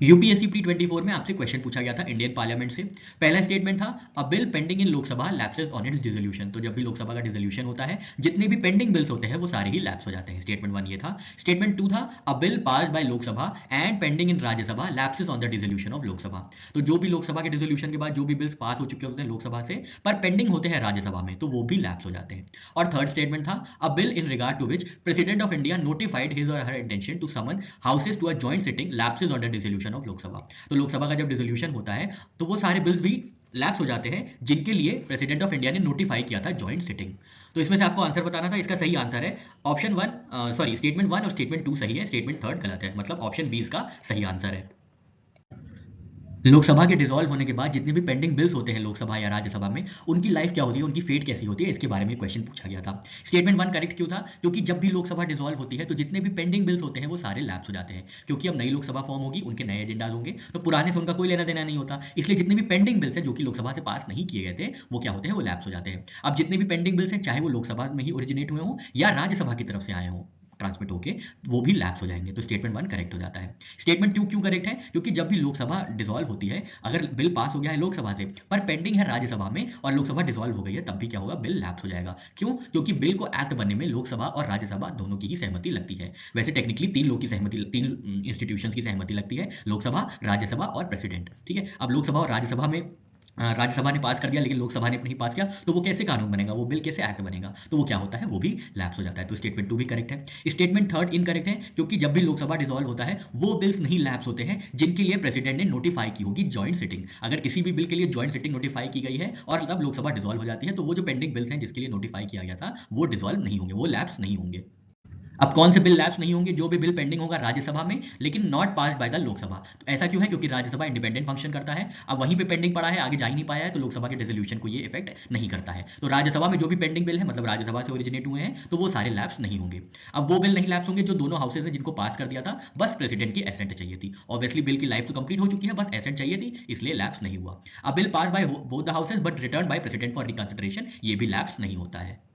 UPSC pre 24 में आपसे question पूछा गया था इंडियन पार्लियामेंट से। पहला स्टेटमेंट था a bill pending in Lok Sabha lapses on it's dissolution. तो जब भी लोकसभा का डिसोल्यूशन होता है, जितने भी पेंडिंग बिल्स होते हैं वो सारे ही लैप्स हो जाते हैं। स्टेटमेंट 1 ये था। स्टेटमेंट 2 था a bill passed by Lok Sabha and pending in Rajya Sabha lapses on the dissolution of Lok Sabha. तो जो भी लोकसभा के डिसोल्यूशन के बाद जो भी बिल्स पास हो चुके होते हैं लोकसभा से पर पेंडिंग होते हैं राज्यसभा में, तो वो भी लैप्स हो जाते हैं। और थर्ड स्टेटमेंट था a bill in regard to which president of India notified his or her intention to summon houses to a joint sitting lapses on the dissolution of Lok Sabha. तो लोकसभा का जब डिसोल्यूशन होता है तो वो सारे बिल्स भी लैप्स हो जाते हैं जिनके लिए प्रेसिडेंट ऑफ इंडिया ने नोटिफाई किया था जॉइंट सिटिंग। तो इसमें से आपको आंसर बताना था। इसका सही आंसर है ऑप्शन वन, सॉरी स्टेटमेंट 1 और स्टेटमेंट 2 सही है, स्टेटमेंट थर्ड गलत है, मतलब ऑप्शन बी इसका सही आंसर है। लोकसभा के डिसॉल्व होने के बाद जितने भी पेंडिंग बिल्स होते हैं लोकसभा या राज्यसभा में, उनकी लाइफ क्या होती है, उनकी फेट कैसी होती है, इसके बारे में क्वेश्चन पूछा गया था। स्टेटमेंट 1 करेक्ट क्यों था? क्योंकि जब भी लोकसभा डिसॉल्व होती है तो जितने भी पेंडिंग बिल्स होते हैं वो सारे लैप्स हो जाते हैं, क्योंकि अब नई लोकसभा फॉर्म होगी, उनके नए एजेंडाज होंगे, तो पुराने से उनका कोई लेना देना नहीं होता। इसलिए जितने भी पेंडिंग बिल्स हैं जो कि लोकसभा से पास नहीं किए गए थे, वो क्या होते हैं, वो लैप्स हो जाते हैं। अब जितने भी पेंडिंग बिल्स हैं, चाहे वो लोकसभा में ही ओरिजिनेट हुए हों या राज्यसभा की तरफ से आए हों ट्रांसमिट होके, वो भी लैप्स हो जाएंगे। तो स्टेटमेंट 1 करेक्ट हो जाता है। स्टेटमेंट 2 क्यों करेक्ट है? क्योंकि जब भी लोकसभा डिसॉल्व होती है, अगर बिल पास हो गया है लोकसभा से पर पेंडिंग है राज्यसभा में और लोकसभा डिसॉल्व हो गई है, तब भी क्या होगा, बिल लैप्स हो जाएगा। क्यों? क्योंकि बिल को एक्ट बनने में लोकसभा और राज्यसभा दोनों की ही सहमति लगती है। वैसे टेक्निकली तीन लोग की सहमति, तीन इंस्टीट्यूशंस की सहमति लगती है, लोकसभा, राज्यसभा और प्रेसिडेंट। ठीक है, अब लोकसभा और राज्यसभा में राज्यसभा ने पास कर दिया लेकिन लोकसभा ने नहीं पास किया, तो वो कैसे कानून बनेगा, वो बिल कैसे एक्ट बनेगा? तो वो क्या होता है, वो भी लैप्स हो जाता है। तो स्टेटमेंट 2 भी करेक्ट है। स्टेटमेंट थर्ड इनकरेक्ट है, क्योंकि जब भी लोकसभा डिसॉल्व होता है वो बिल्स नहीं लैप्स होते हैं जिनके लिए प्रेसिडेंट ने नोटिफाई की होगी जॉइंट सिटिंग। अगर किसी भी बिल के लिए जॉइंट सिटिंग नोटिफाई की गई है और तब लोकसभा डिसॉल्व हो जाती है, तो वो जो पेंडिंग बिल्स हैं जिसके लिए नोटिफाई किया गया था वो डिसॉल्व नहीं होंगे, वो लैप्स नहीं होंगे। अब कौन से बिल लैप्स नहीं होंगे? जो भी बिल पेंडिंग होगा राज्यसभा में लेकिन not passed by the Lok Sabha. तो ऐसा क्यों है? क्योंकि राज्यसभा इंडिपेंडेंट फंक्शन करता है, अब वहीं पे पेंडिंग पड़ा है, आगे जा ही नहीं पाया है, तो लोकसभा के डिसोल्यूशन को ये इफेक्ट नहीं करता है। तो राज्यसभा में जो भी पेंडिंग बिल है, मतलब राज्यसभा से ओरिजिनेट हुए हैं, तो वो सारे लैप्स नहीं होंगे। अब वो बिल नहीं लैप्स होंगे जो दोनों हाउसेज ने जिनको पास कर दिया था, बस प्रेसिडेंट की एसेंट चाहिए थी। ऑब्वियसली बिल की लाइफ तो कंप्लीट हो चुकी है, बस एसेंट चाहिए थी, इसलिए लैप्स नहीं हुआ। अब bill pass by both the houses but return by president for reconsideration, ये भी लैप्स नहीं होता है।